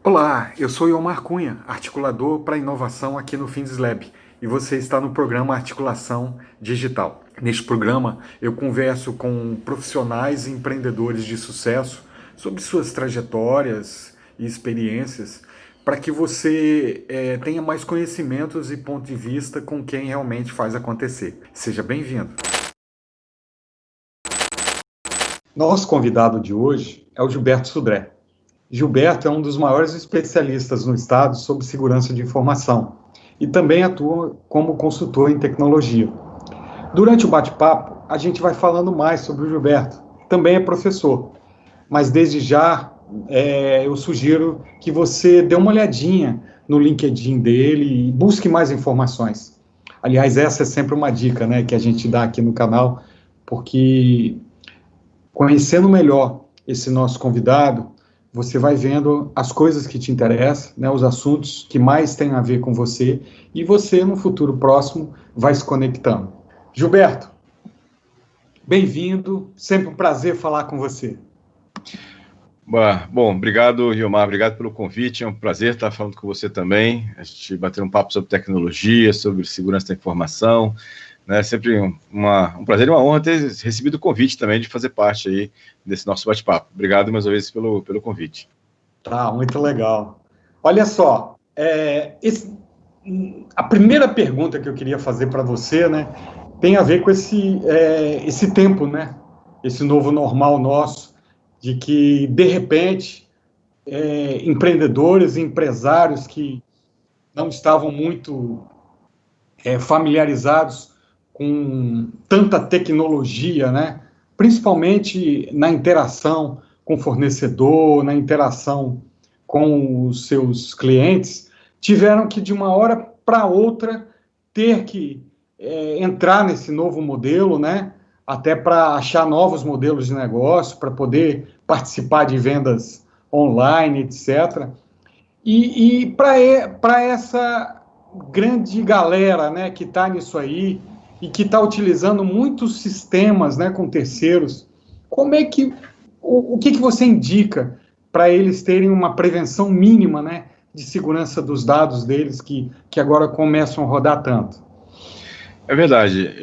Olá, eu sou Iomar Cunha, articulador para inovação aqui no FindesLab, e você está no programa Articulação Digital. Neste programa, eu converso com profissionais e empreendedores de sucesso sobre suas trajetórias e experiências, para que você tenha mais conhecimentos e ponto de vista com quem realmente faz acontecer. Seja bem-vindo. Nosso convidado de hoje é o Gilberto Sudré. Gilberto é um dos maiores especialistas no estado sobre segurança de informação e também atua como consultor em tecnologia. Durante o bate-papo, a gente vai falando mais sobre o Gilberto, que também é professor, mas desde já eu sugiro que você dê uma olhadinha no LinkedIn dele e busque mais informações. Aliás, essa é sempre uma dica, né, que a gente dá aqui no canal, porque conhecendo melhor esse nosso convidado, você vai vendo as coisas que te interessam, né, os assuntos que mais têm a ver com você, e você, no futuro próximo, vai se conectando. Gilberto, bem-vindo, sempre um prazer falar com você. Bom, obrigado, Iomar, obrigado pelo convite, é um prazer estar falando com você também, a gente bater um papo sobre tecnologia, sobre segurança da informação, né, sempre um prazer e uma honra ter recebido o convite também de fazer parte aí desse nosso bate-papo. Obrigado mais uma vez pelo convite. Tá, muito legal. Olha só, a primeira pergunta que eu queria fazer para você, né, tem a ver com esse tempo, né, esse novo normal nosso, de que, de repente, empreendedores e empresários que não estavam muito familiarizados com tanta tecnologia, né? Principalmente na interação com o fornecedor, na interação com os seus clientes, tiveram que, de uma hora para outra, ter que entrar nesse novo modelo, né? Até para achar novos modelos de negócio, para poder participar de vendas online, etc. E para essa grande galera, né, que está nisso aí e que está utilizando muitos sistemas, né, com terceiros, como é que o que você indica para eles terem uma prevenção mínima, né, de segurança dos dados deles que agora começam a rodar tanto? É verdade,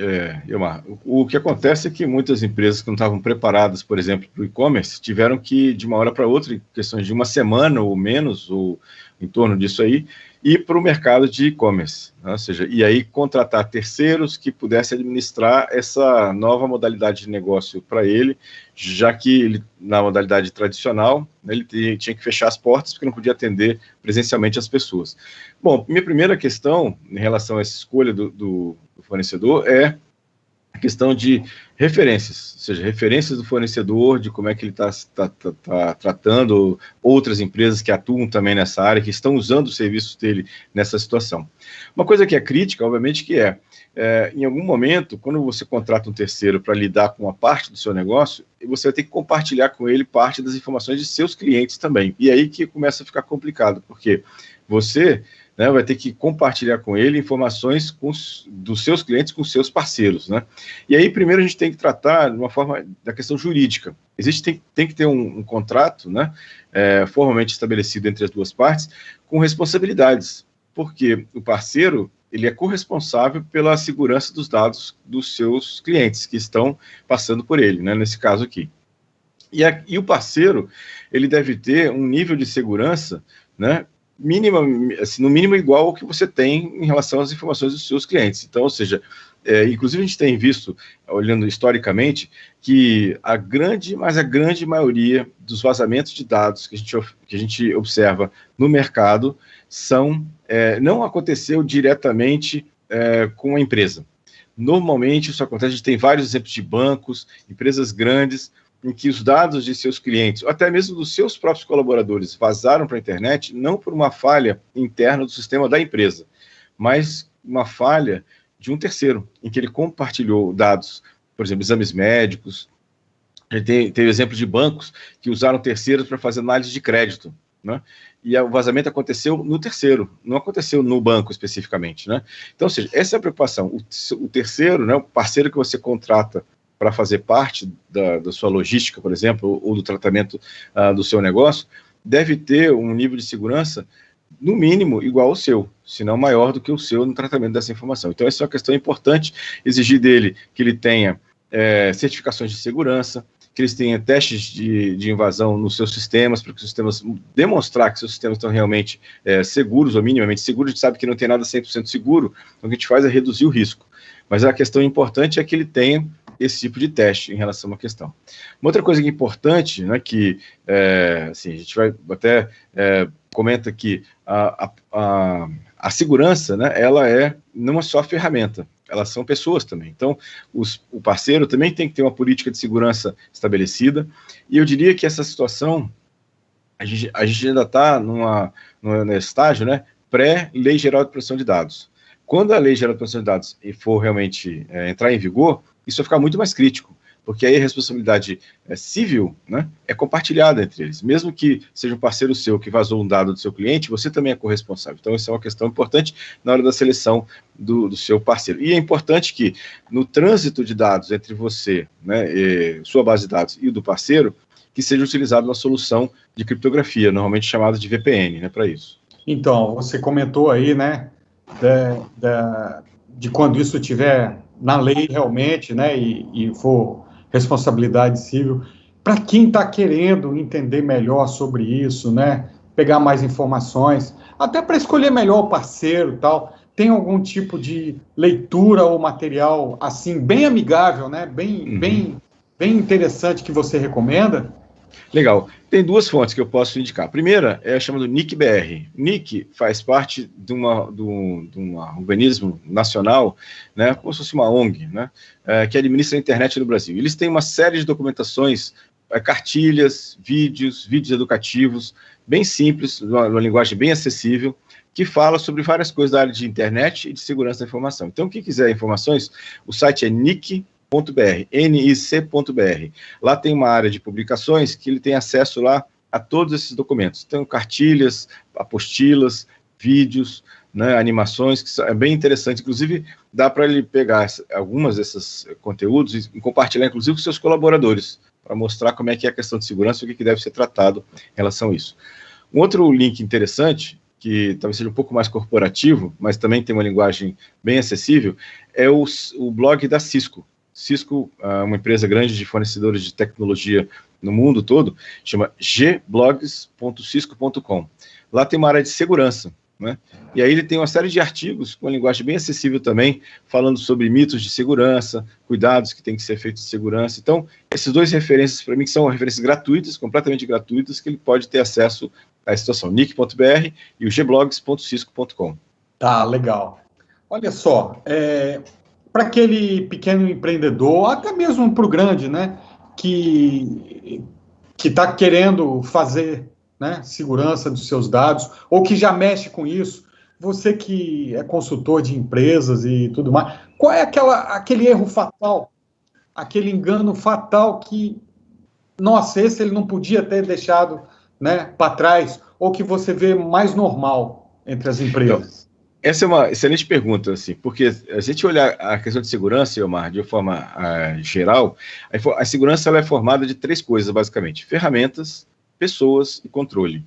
Iomar. O que acontece é que muitas empresas que não estavam preparadas, por exemplo, para o e-commerce, tiveram que, de uma hora para outra, em questões de uma semana ou menos, ou em torno disso aí, ir para o mercado de e-commerce, né? Ou seja, e aí contratar terceiros que pudessem administrar essa nova modalidade de negócio para ele, já que ele, na modalidade tradicional, ele tinha que fechar as portas porque não podia atender presencialmente as pessoas. Bom, minha primeira questão em relação a essa escolha do fornecedor é a questão de referências, ou seja, referências do fornecedor, de como é que ele está tratando outras empresas que atuam também nessa área, que estão usando os serviços dele nessa situação. Uma coisa que é crítica, obviamente, que em algum momento, quando você contrata um terceiro para lidar com uma parte do seu negócio, você vai ter que compartilhar com ele parte das informações de seus clientes também. E aí que começa a ficar complicado, porque você, né, vai ter que compartilhar com ele informações dos seus clientes com seus parceiros, né? E aí, primeiro, a gente tem que tratar de uma forma da questão jurídica. Tem que ter um contrato, né, formalmente estabelecido entre as duas partes, com responsabilidades, porque o parceiro, ele é corresponsável pela segurança dos dados dos seus clientes que estão passando por ele, né, nesse caso aqui. E o parceiro, ele deve ter um nível de segurança, né, mínima, assim, no mínimo igual ao que você tem em relação às informações dos seus clientes. Então, ou seja, inclusive a gente tem visto, olhando historicamente, que a grande maioria dos vazamentos de dados que a gente observa no mercado não aconteceu diretamente com a empresa. Normalmente isso acontece, a gente tem vários exemplos de bancos, empresas grandes, em que os dados de seus clientes, ou até mesmo dos seus próprios colaboradores, vazaram para a internet, não por uma falha interna do sistema da empresa, mas uma falha de um terceiro, em que ele compartilhou dados, por exemplo, exames médicos. A gente tem exemplo de bancos que usaram terceiros para fazer análise de crédito, né? E o vazamento aconteceu no terceiro, não aconteceu no banco especificamente, né? Então, ou seja, essa é a preocupação. O terceiro, né, o parceiro que você contrata para fazer parte da sua logística, por exemplo, ou do tratamento do seu negócio, deve ter um nível de segurança, no mínimo, igual ao seu, se não maior do que o seu no tratamento dessa informação. Então, essa é uma questão importante, exigir dele que ele tenha certificações de segurança, que eles tenham testes de invasão nos seus sistemas, para que os sistemas demonstrar que seus sistemas estão realmente seguros, ou minimamente seguros. A gente sabe que não tem nada 100% seguro, então o que a gente faz é reduzir o risco. Mas a questão importante é que ele tenha esse tipo de teste em relação a uma questão. Uma outra coisa que é importante, né, que assim, a gente vai até comenta que a segurança, né, ela não é só ferramenta, elas são pessoas também. Então, o parceiro também tem que ter uma política de segurança estabelecida, e eu diria que essa situação, a gente ainda está num estágio, né, pré-Lei Geral de Proteção de Dados. Quando a Lei Geral de Proteção de Dados for realmente entrar em vigor, isso vai ficar muito mais crítico, porque aí a responsabilidade civil, né, é compartilhada entre eles. Mesmo que seja um parceiro seu que vazou um dado do seu cliente, você também é corresponsável. Então, isso é uma questão importante na hora da seleção do seu parceiro. E é importante que, no trânsito de dados entre você, né, sua base de dados e o do parceiro, que seja utilizada uma solução de criptografia, normalmente chamada de VPN, né, para isso. Então, você comentou aí, né, de quando isso estiver na lei realmente, né, e for responsabilidade civil, para quem está querendo entender melhor sobre isso, né, pegar mais informações, até para escolher melhor o parceiro e tal, tem algum tipo de leitura ou material, assim, bem amigável, né, bem interessante que você recomenda? Legal. Tem duas fontes que eu posso indicar. A primeira é a chamada NIC-BR. NIC faz parte de um organismo nacional, né, como se fosse uma ONG, né, que administra a internet no Brasil. Eles têm uma série de documentações, cartilhas, vídeos educativos, bem simples, numa linguagem bem acessível, que fala sobre várias coisas da área de internet e de segurança da informação. Então, quem quiser informações, o site é NIC.br. Lá tem uma área de publicações que ele tem acesso lá a todos esses documentos. Então, cartilhas, apostilas, vídeos, né, animações, que é bem interessante. Inclusive, dá para ele pegar algumas desses conteúdos e compartilhar, inclusive, com seus colaboradores, para mostrar como é que é a questão de segurança e o que deve ser tratado em relação a isso. Um outro link interessante, que talvez seja um pouco mais corporativo, mas também tem uma linguagem bem acessível, é o blog da Cisco. Cisco, uma empresa grande de fornecedores de tecnologia no mundo todo, chama gblogs.cisco.com. Lá tem uma área de segurança, né? E aí ele tem uma série de artigos com uma linguagem bem acessível também, falando sobre mitos de segurança, cuidados que tem que ser feitos de segurança. Então, essas duas referências, para mim, que são referências gratuitas, completamente gratuitas, que ele pode ter acesso à situação, nick.br e o gblogs.cisco.com. Tá, legal. Olha só, para aquele pequeno empreendedor, até mesmo para o grande, né, que está querendo fazer, né, segurança dos seus dados, ou que já mexe com isso, você que é consultor de empresas e tudo mais, qual é aquele erro fatal, aquele engano fatal que, nossa, esse ele não podia ter deixado, né, para trás, ou que você vê mais normal entre as empresas? Essa é uma excelente pergunta, assim, porque a gente olhar a questão de segurança, Elmar, de uma forma geral, a segurança ela é formada de três coisas, basicamente: ferramentas, pessoas e controle.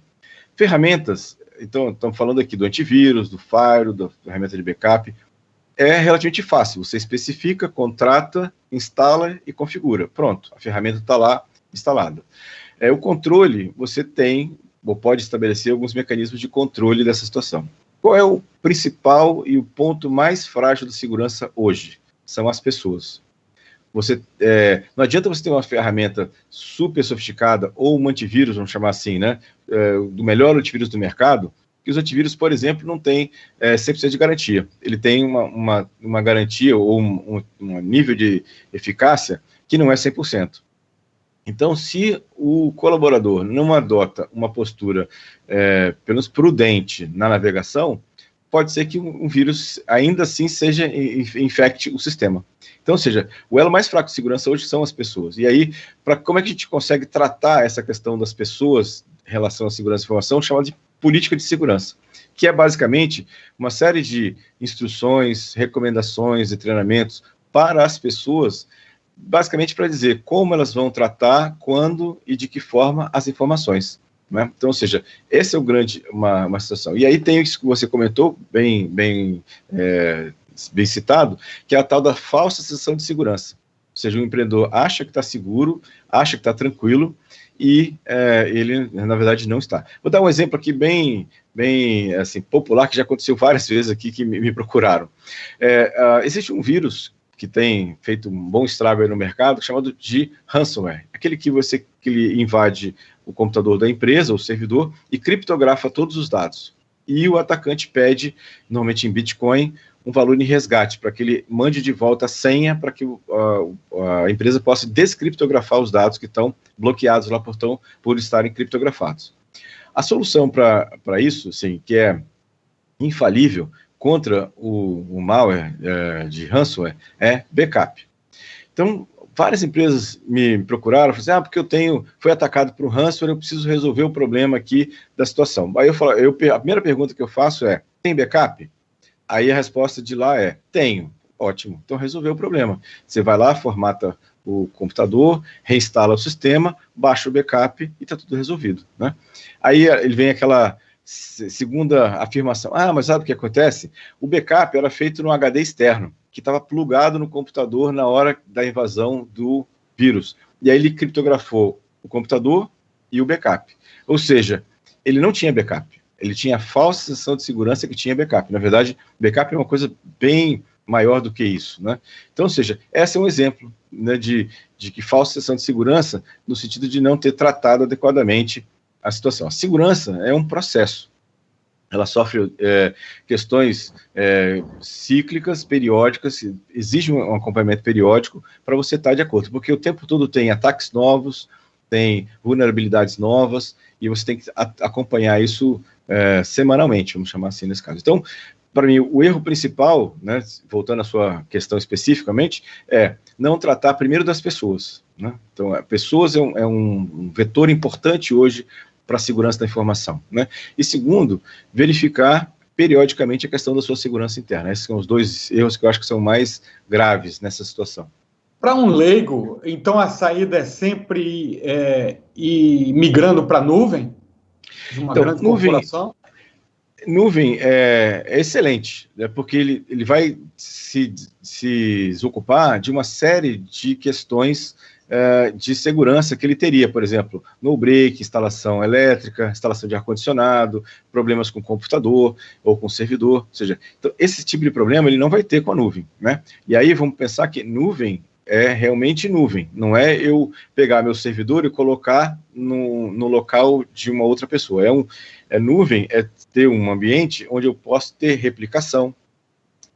Ferramentas, então, estamos falando aqui do antivírus, do firewall, da ferramenta de backup, é relativamente fácil, você especifica, contrata, instala e configura. Pronto, a ferramenta está lá instalada. O controle, você tem, ou pode estabelecer alguns mecanismos de controle dessa situação. Qual é o principal e o ponto mais frágil da segurança hoje? São as pessoas. Não adianta você ter uma ferramenta super sofisticada ou um antivírus, vamos chamar assim, né, do melhor antivírus do mercado, que os antivírus, por exemplo, não têm 100% de garantia. Ele tem uma garantia ou um nível de eficácia que não é 100%. Então, se o colaborador não adota uma postura, pelo menos prudente na navegação, pode ser que um vírus ainda assim infecte o sistema. Então, ou seja, o elo mais fraco de segurança hoje são as pessoas. E aí, como é que a gente consegue tratar essa questão das pessoas em relação à segurança da informação, chamada de política de segurança, que é basicamente uma série de instruções, recomendações e treinamentos para as pessoas, basicamente para dizer como elas vão tratar, quando e de que forma as informações. né? Então, ou seja, esse é o grande, uma situação. E aí tem isso que você comentou, bem citado, que é a tal da falsa sensação de segurança. Ou seja, o empreendedor acha que está seguro, acha que está tranquilo, e ele, na verdade, não está. Vou dar um exemplo aqui bem assim, popular, que já aconteceu várias vezes aqui, que me procuraram. Existe um vírus que tem feito um bom estrago aí no mercado, chamado de ransomware. Aquele que ele invade o computador da empresa, o servidor, e criptografa todos os dados. E o atacante pede, normalmente em Bitcoin, um valor em resgate, para que ele mande de volta a senha, para que a empresa possa descriptografar os dados que estão bloqueados lá por estarem criptografados. A solução para isso, sim, que é infalível contra o malware de ransomware, é backup. Então, várias empresas me procuraram, falaram assim, porque fui atacado por um ransomware, eu preciso resolver o problema aqui da situação. Aí a primeira pergunta que eu faço é, tem backup? Aí a resposta de lá é, tenho. Ótimo, então resolveu o problema. Você vai lá, formata o computador, reinstala o sistema, baixa o backup e está tudo resolvido, né? Aí ele vem aquela segunda afirmação, mas sabe o que acontece? O backup era feito no HD externo, que estava plugado no computador na hora da invasão do vírus. E aí ele criptografou o computador e o backup. Ou seja, ele não tinha backup. Ele tinha a falsa sensação de segurança que tinha backup. Na verdade, backup é uma coisa bem maior do que isso, né? Então, ou seja, esse é um exemplo, né, de que falsa sensação de segurança, no sentido de não ter tratado adequadamente a situação. A segurança é um processo. Ela sofre questões cíclicas, periódicas, exige um acompanhamento periódico para você estar de acordo, porque o tempo todo tem ataques novos, tem vulnerabilidades novas, e você tem que acompanhar isso semanalmente, vamos chamar assim nesse caso. Então, para mim, o erro principal, né, voltando à sua questão especificamente, é não tratar primeiro das pessoas, né? Então, pessoas é um vetor importante hoje para a segurança da informação, né? E segundo, verificar periodicamente a questão da sua segurança interna. Esses são os dois erros que eu acho que são mais graves nessa situação. Para um leigo, então a saída é sempre ir migrando para a nuvem, de uma grande corporação? Nuvem é excelente, né, porque ele vai se desocupar de uma série de questões de segurança que ele teria, por exemplo, no break, instalação elétrica, instalação de ar-condicionado, problemas com computador ou com servidor, ou seja, então, esse tipo de problema ele não vai ter com a nuvem, né? E aí vamos pensar que nuvem é realmente nuvem, não é eu pegar meu servidor e colocar no local de uma outra pessoa. Nuvem é ter um ambiente onde eu posso ter replicação,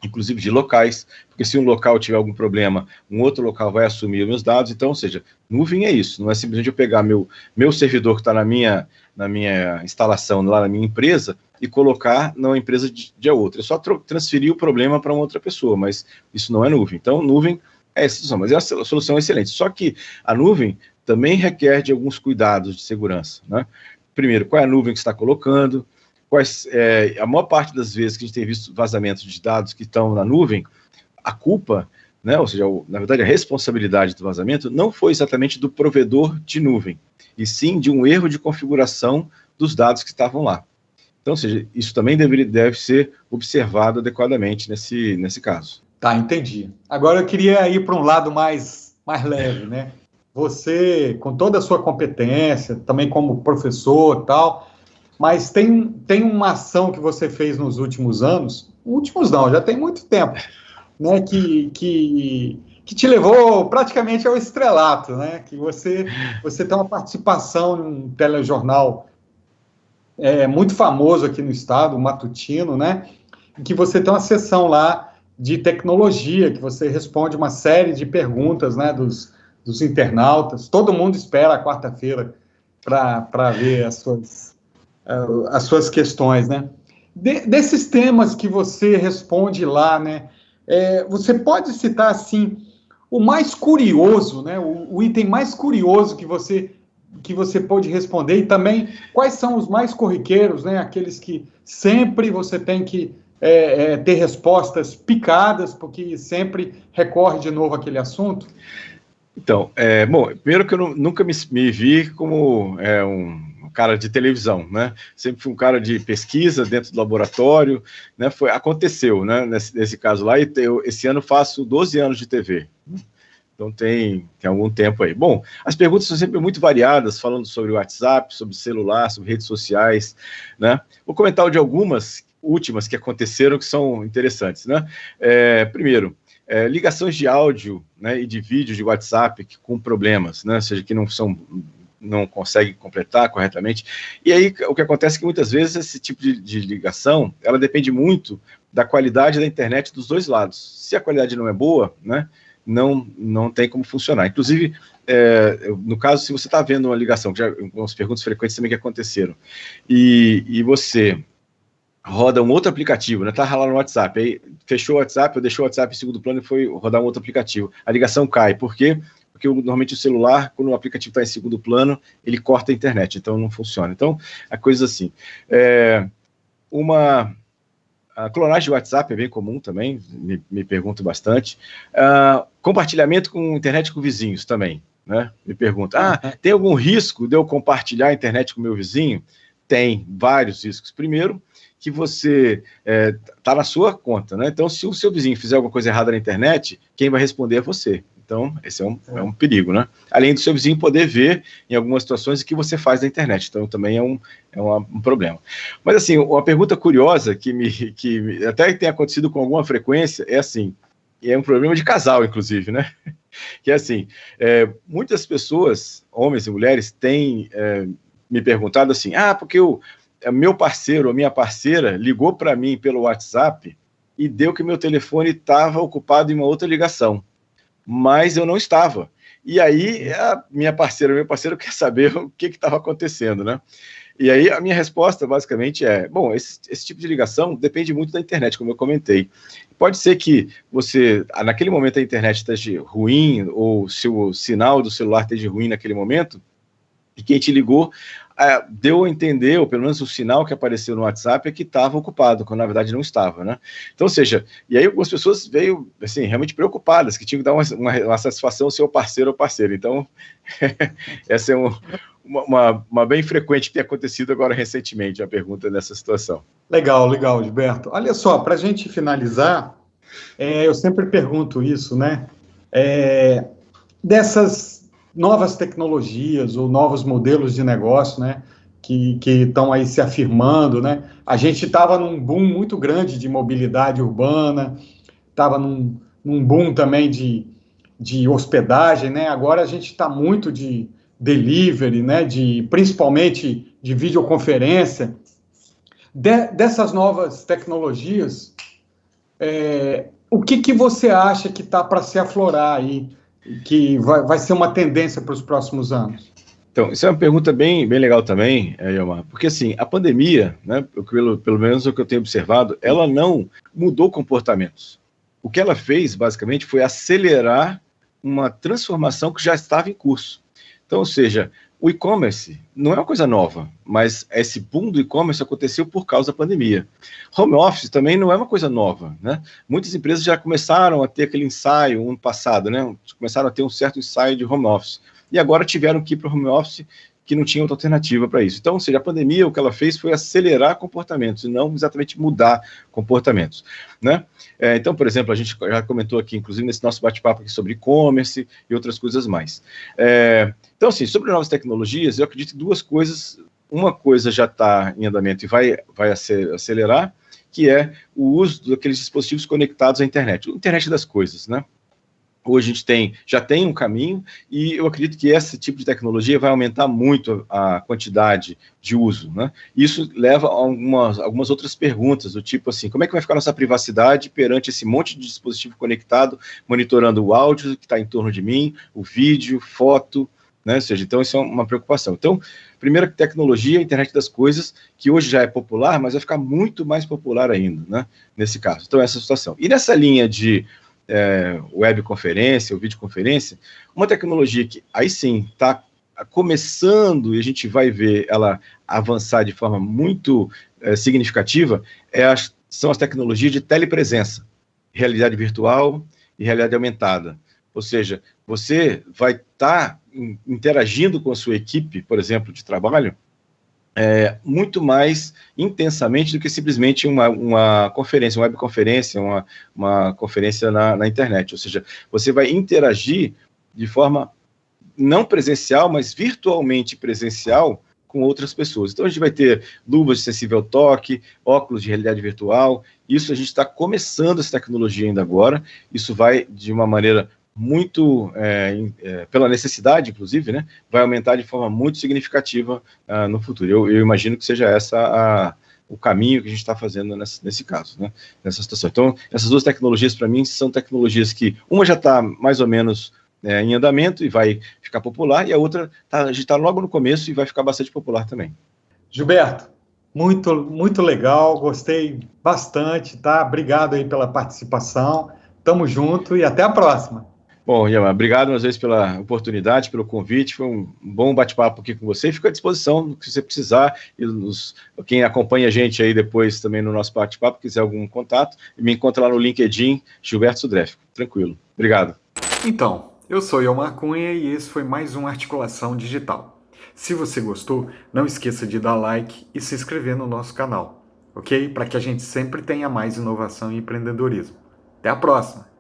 inclusive de locais, porque se um local tiver algum problema, um outro local vai assumir os meus dados. Então, ou seja, nuvem é isso, não é simplesmente eu pegar meu servidor que está na minha instalação, lá na minha empresa, e colocar numa empresa de outra. É só transferir o problema para uma outra pessoa, mas isso não é nuvem. Então, nuvem é essa solução, mas é a solução excelente. Só que a nuvem também requer de alguns cuidados de segurança, né? Primeiro, qual é a nuvem que você está colocando? A maior parte das vezes que a gente tem visto vazamentos de dados que estão na nuvem, a culpa, né, ou seja, na verdade a responsabilidade do vazamento não foi exatamente do provedor de nuvem, e sim de um erro de configuração dos dados que estavam lá. Então, ou seja, isso também deve ser observado adequadamente nesse caso. Tá, entendi. Agora eu queria ir para um lado mais leve, né? Você, com toda a sua competência, também como professor e tal, mas tem uma ação que você fez nos últimos anos, últimos não, já tem muito tempo, né, que te levou praticamente ao estrelato, né? Que você tem uma participação num telejornal muito famoso aqui no estado, o Matutino, né? Em que você tem uma sessão lá de tecnologia, que você responde uma série de perguntas, né, dos internautas. Todo mundo espera a quarta-feira para ver as suas questões, né? Desses temas que você responde lá, né? Você pode citar, assim, o mais curioso, né? O item mais curioso que você pode responder, e também quais são os mais corriqueiros, né? Aqueles que sempre você tem que ter respostas picadas, porque sempre recorre de novo àquele assunto? Então, bom, primeiro que eu nunca me vi como cara de televisão, né? Sempre fui um cara de pesquisa dentro do laboratório, né? Aconteceu, né? Nesse caso lá, e esse ano faço 12 anos de TV. Então tem algum tempo aí. Bom, as perguntas são sempre muito variadas, falando sobre o WhatsApp, sobre celular, sobre redes sociais, né? Vou comentar de algumas últimas que aconteceram que são interessantes, né? Primeiro, ligações de áudio, né, e de vídeo de WhatsApp com problemas, né? Ou seja, que não consegue completar corretamente. E aí, o que acontece é que muitas vezes esse tipo de ligação, ela depende muito da qualidade da internet dos dois lados. Se a qualidade não é boa, né, não tem como funcionar. Inclusive, no caso, se você está vendo uma ligação, já umas perguntas frequentes também que aconteceram, e você roda um outro aplicativo, né? Tá lá no WhatsApp, aí fechou o WhatsApp, ou deixou o WhatsApp em segundo plano e foi rodar um outro aplicativo. A ligação cai. Por quê? Porque normalmente o celular, quando o aplicativo está em segundo plano, ele corta a internet, então não funciona. Então, a coisa assim. A clonagem de WhatsApp é bem comum também, me pergunto bastante. Compartilhamento com internet com vizinhos também, né? Me pergunto, tem algum risco de eu compartilhar a internet com meu vizinho? Tem vários riscos. Primeiro, que você está na sua conta, né? Então, se o seu vizinho fizer alguma coisa errada na internet, quem vai responder é você. Então, esse é um perigo, né? Além do seu vizinho poder ver, em algumas situações, o que você faz na internet. Então, também é um problema. Mas, assim, uma pergunta curiosa que até tem acontecido com alguma frequência é assim, e é um problema de casal, inclusive, né? Que é assim, muitas pessoas, homens e mulheres, têm me perguntado assim, porque meu parceiro ou minha parceira ligou para mim pelo WhatsApp e deu que meu telefone estava ocupado em uma outra ligação, mas eu não estava. E aí a minha parceira, meu parceiro quer saber o que estava acontecendo, né? E aí a minha resposta basicamente bom, esse tipo de ligação depende muito da internet, como eu comentei. Pode ser que você, naquele momento a internet esteja ruim, ou se o sinal do celular esteja ruim naquele momento, e quem te ligou deu a entender, ou pelo menos o sinal que apareceu no WhatsApp é que estava ocupado, quando na verdade não estava, né? Então, ou seja, e aí algumas pessoas veio, assim, realmente preocupadas, que tinham que dar uma satisfação ao seu parceiro ou parceira. Então, essa é uma bem frequente que tem acontecido agora recentemente, a pergunta nessa situação. Legal, Gilberto. Olha só, para a gente finalizar, eu sempre pergunto isso, né? Dessas novas tecnologias ou novos modelos de negócio, né, que estão aí se afirmando, né? A gente estava num boom muito grande de mobilidade urbana, estava num boom também de hospedagem, né? Agora a gente está muito de delivery, né? Principalmente de videoconferência. Dessas novas tecnologias, o que você acha que está para se aflorar aí, que vai ser uma tendência para os próximos anos? Então, isso é uma pergunta bem legal também, Elmar, porque assim, a pandemia, né, pelo menos o que eu tenho observado, ela não mudou comportamentos. O que ela fez, basicamente, foi acelerar uma transformação que já estava em curso. Então, ou seja, o e-commerce não é uma coisa nova, mas esse boom do e-commerce aconteceu por causa da pandemia. Home office também não é uma coisa nova, né? Muitas empresas já começaram a ter aquele ensaio ano passado, né? Começaram a ter um certo ensaio de home office. E agora tiveram que ir para o home office, que não tinha outra alternativa para isso. Então, ou seja, a pandemia, o que ela fez foi acelerar comportamentos, e não exatamente mudar comportamentos, né? Então, por exemplo, a gente já comentou aqui, inclusive nesse nosso bate-papo aqui sobre e-commerce e outras coisas mais. Então, assim, sobre novas tecnologias, eu acredito que duas coisas, uma coisa já está em andamento e vai acelerar, que é o uso daqueles dispositivos conectados à internet, a internet das coisas, né? Hoje a gente já tem um caminho, e eu acredito que esse tipo de tecnologia vai aumentar muito a quantidade de uso, né? Isso leva a algumas outras perguntas, do tipo assim, como é que vai ficar nossa privacidade perante esse monte de dispositivo conectado, monitorando o áudio que está em torno de mim, o vídeo, foto, né? Ou seja, então isso é uma preocupação. Então, primeira tecnologia, a internet das coisas, que hoje já é popular, mas vai ficar muito mais popular ainda, né? Nesse caso. Então, essa é a situação. E nessa linha de webconferência ou videoconferência, uma tecnologia que aí sim está começando, e a gente vai ver ela avançar de forma muito significativa, são as tecnologias de telepresença, realidade virtual e realidade aumentada. Ou seja, você vai estar interagindo com a sua equipe, por exemplo, de trabalho, muito mais intensamente do que simplesmente uma conferência, uma webconferência, uma conferência na internet. Ou seja, você vai interagir de forma não presencial, mas virtualmente presencial com outras pessoas. Então a gente vai ter luvas de sensível ao toque, óculos de realidade virtual. Isso a gente está começando essa tecnologia ainda agora. Isso vai de uma maneira muito, pela necessidade, inclusive, né, vai aumentar de forma muito significativa no futuro. Eu imagino que seja o caminho que a gente está fazendo nesse caso, né, nessa situação. Então, essas duas tecnologias, para mim, são tecnologias que uma já está mais ou menos em andamento e vai ficar popular, e a outra a gente está logo no começo e vai ficar bastante popular também. Gilberto, muito, muito legal, gostei bastante, tá? Obrigado aí pela participação, tamo junto e até a próxima. Bom, Yama, obrigado mais uma vez pela oportunidade, pelo convite, foi um bom bate-papo aqui com você, e fico à disposição do que você precisar, e quem acompanha a gente aí depois também no nosso bate-papo, quiser algum contato, me encontra lá no LinkedIn, Gilberto Sudref, tranquilo, obrigado. Então, eu sou Yomar Cunha e esse foi mais um Articulação Digital. Se você gostou, não esqueça de dar like e se inscrever no nosso canal, ok? Para que a gente sempre tenha mais inovação e empreendedorismo. Até a próxima!